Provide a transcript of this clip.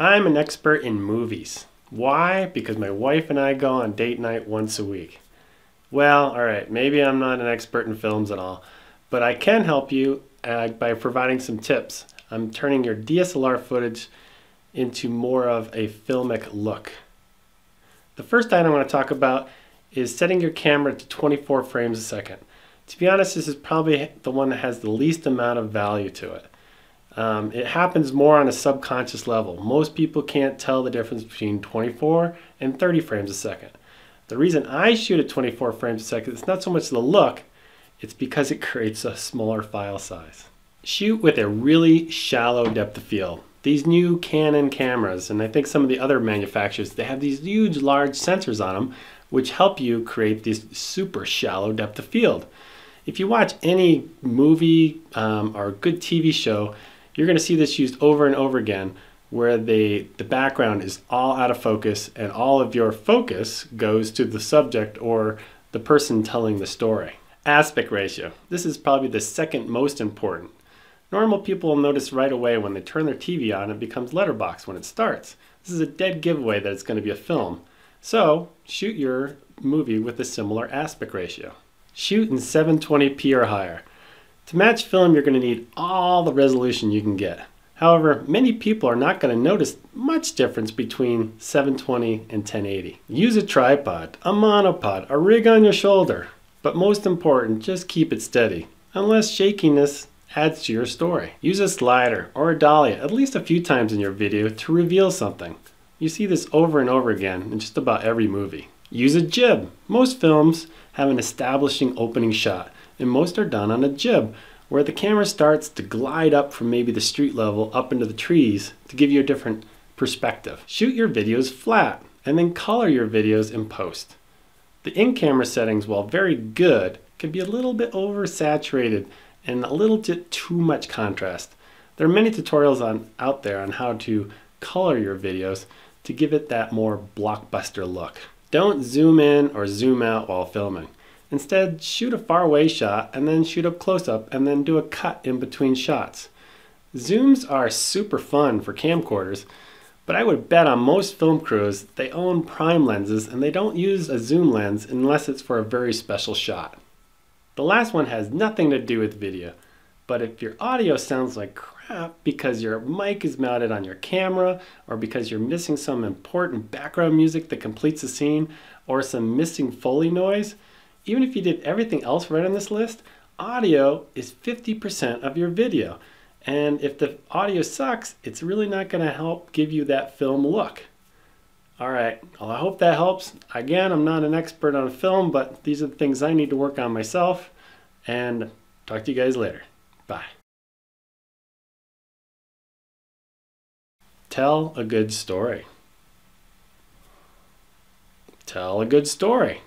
I'm an expert in movies. Why? Because my wife and I go on date night once a week. Well, alright, maybe I'm not an expert in films at all, but I can help you by providing some tips. I'm turning your DSLR footage into more of a filmic look. The first item I want to talk about is setting your camera to 24 frames a second. To be honest, this is probably the one that has the least amount of value to it. It happens more on a subconscious level. Most people can't tell the difference between 24 and 30 frames a second. The reason I shoot at 24 frames a second is not so much the look, it's because it creates a smaller file size. Shoot with a really shallow depth of field. These new Canon cameras, and I think some of the other manufacturers, they have these huge large sensors on them which help you create this super shallow depth of field. If you watch any movie or good TV show, you're going to see this used over and over again where the background is all out of focus and all of your focus goes to the subject or the person telling the story. Aspect ratio. This is probably the second most important. Normal people will notice right away when they turn their TV on, it becomes letterbox when it starts. This is a dead giveaway that it's going to be a film. So shoot your movie with a similar aspect ratio. Shoot in 720p or higher. To match film, you're going to need all the resolution you can get. However, many people are not going to notice much difference between 720 and 1080. Use a tripod, a monopod, a rig on your shoulder. But most important, just keep it steady, unless shakiness adds to your story. Use a slider or a dolly at least a few times in your video to reveal something. You see this over and over again in just about every movie. Use a jib. Most films have an establishing opening shot, and most are done on a jib, where the camera starts to glide up from maybe the street level up into the trees to give you a different perspective. Shoot your videos flat, and then color your videos in post. The in-camera settings, while very good, can be a little bit oversaturated and a little bit too much contrast. There are many tutorials out there on how to color your videos to give it that more blockbuster look. Don't zoom in or zoom out while filming. Instead, shoot a far away shot and then shoot up close up and then do a cut in between shots. Zooms are super fun for camcorders, but I would bet on most film crews they own prime lenses and they don't use a zoom lens unless it's for a very special shot. The last one has nothing to do with video, but if your audio sounds like crap because your mic is mounted on your camera or because you're missing some important background music that completes the scene or some missing Foley noise, even if you did everything else right on this list, audio is 50% of your video. And if the audio sucks, it's really not going to help give you that film look. Alright, well, I hope that helps. Again, I'm not an expert on film, but these are the things I need to work on myself. And talk to you guys later. Bye. Tell a good story. Tell a good story.